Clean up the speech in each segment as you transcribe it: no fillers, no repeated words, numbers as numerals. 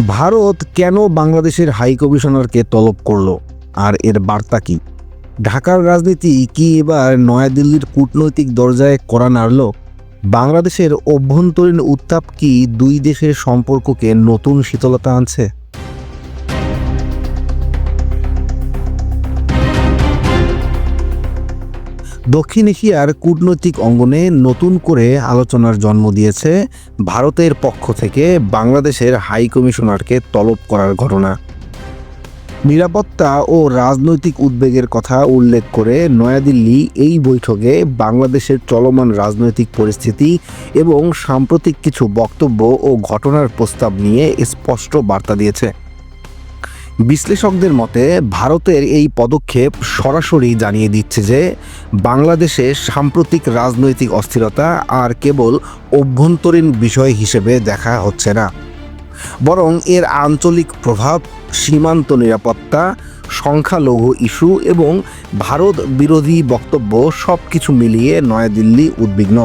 ভারত কেন বাংলাদেশের হাই কমিশনারকে তলব করল, আর এর বার্তা কি? ঢাকার রাজনীতি কি এবার নয়াদিল্লির কূটনৈতিক দরজায় কড়া নাড়ল? বাংলাদেশের অভ্যন্তরীণ উত্তাপ কি দুই দেশের সম্পর্ককে নতুন শীতলতা আনছে? দক্ষিণ এশিয়ার কূটনৈতিক অঙ্গনে নতুন করে আলোচনার জন্ম দিয়েছে ভারতের পক্ষ থেকে বাংলাদেশের হাই কমিশনারকে তলব করার ঘটনা। নিরাপত্তা ও রাজনৈতিক উদ্বেগের কথা উল্লেখ করে নয়াদিল্লি এই বৈঠকে বাংলাদেশের চলমান রাজনৈতিক পরিস্থিতি এবং সাম্প্রতিক কিছু বক্তব্য ও ঘটনার প্রস্তাব নিয়ে স্পষ্ট বার্তা দিয়েছে। বিশ্লেষকদের মতে ভারতের এই পদক্ষেপ সরাসরি জানিয়ে দিচ্ছে যে বাংলাদেশে সাম্প্রতিক রাজনৈতিক অস্থিরতা আর কেবল অভ্যন্তরীণ বিষয় হিসেবে দেখা হচ্ছে না, বরং এর আঞ্চলিক প্রভাব, সীমান্ত নিরাপত্তা, সংখ্যালঘু ইস্যু এবং ভারত বিরোধী বক্তব্য সবকিছু মিলিয়ে নয়াদিল্লি উদ্বিগ্ন।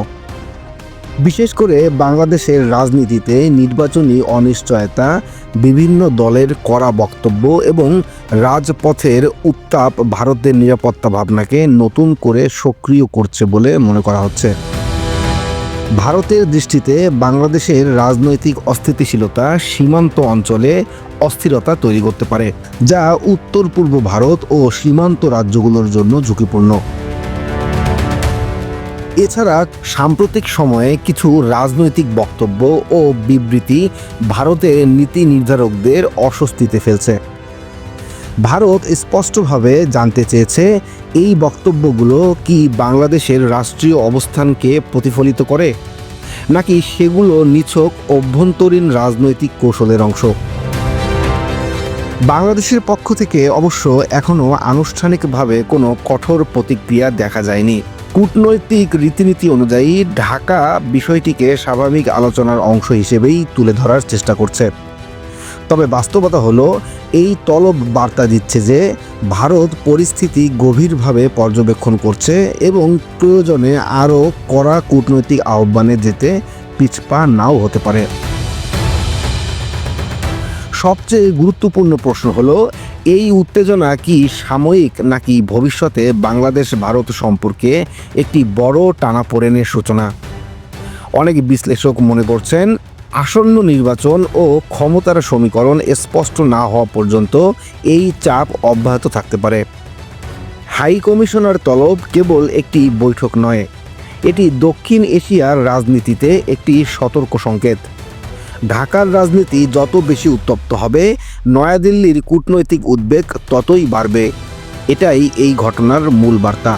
বিশেষ করে বাংলাদেশের রাজনীতিতে নির্বাচনী অনিশ্চয়তা, বিভিন্ন দলের কড়া বক্তব্য এবং রাজপথের উত্তাপ ভারতের নিরাপত্তা ভাবনাকে নতুন করে সক্রিয় করছে বলে মনে করা হচ্ছে। ভারতের দৃষ্টিতে বাংলাদেশের রাজনৈতিক অস্থিতিশীলতা সীমান্ত অঞ্চলে অস্থিরতা তৈরি করতে পারে, যা উত্তর পূর্ব ভারত ও সীমান্ত রাজ্যগুলোর জন্য ঝুঁকিপূর্ণ। এছাড়া সাম্প্রতিক সময়ে কিছু রাজনৈতিক বক্তব্য ও বিবৃতি ভারতের নীতি নির্ধারকদের অস্বস্তিতে ফেলছে। ভারত স্পষ্টভাবে জানতে চেয়েছে এই বক্তব্যগুলো কি বাংলাদেশের রাষ্ট্রীয় অবস্থানকে প্রতিফলিত করে, নাকি সেগুলো নিছক অভ্যন্তরীণ রাজনৈতিক কৌশলের অংশ। বাংলাদেশের পক্ষ থেকে অবশ্য এখনও আনুষ্ঠানিকভাবে কোনো কঠোর প্রতিক্রিয়া দেখা যায়নি। কূটনৈতিক রীতিনীতি অনুযায়ী ঢাকা বিষয়টিকে স্বাভাবিক আলোচনার অংশ হিসেবেই তুলে ধরার চেষ্টা করছে। তবে বাস্তবতা হলো এই তলব বার্তা দিচ্ছে যে ভারত পরিস্থিতি গভীরভাবে পর্যবেক্ষণ করছে এবং প্রয়োজনে আরও কড়া কূটনৈতিক আহ্বানে যেতে পিছপা নাও হতে পারে। সবচেয়ে গুরুত্বপূর্ণ প্রশ্ন হলো, এই উত্তেজনা কি সাময়িক নাকি ভবিষ্যতে বাংলাদেশ ভারত সম্পর্কে একটি বড় টানাপোড়েনের সূচনা? অনেক বিশ্লেষক মনে করছেন আসন্ন নির্বাচন ও ক্ষমতার সমীকরণ স্পষ্ট না হওয়া পর্যন্ত এই চাপ অব্যাহত থাকতে পারে। হাই কমিশনার তলব কেবল একটি বৈঠক নয়, এটি দক্ষিণ এশিয়ার রাজনীতিতে একটি সতর্ক সংকেত। ঢাকার রাজনীতি যত বেশি উত্তপ্ত হবে, নয়াদিল্লির কূটনৈতিক উদ্বেগ ততই বাড়বে। এটাই এই ঘটনার মূল বার্তা।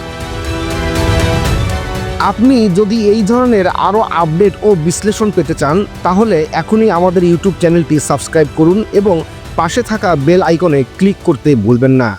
আপনি যদি এই ধরনের আরও আপডেট ও বিশ্লেষণ পেতে চান, তাহলে এখনই আমাদের ইউটিউব চ্যানেলটি সাবস্ক্রাইব করুন এবং পাশে থাকা বেল আইকনে ক্লিক করতে ভুলবেন না।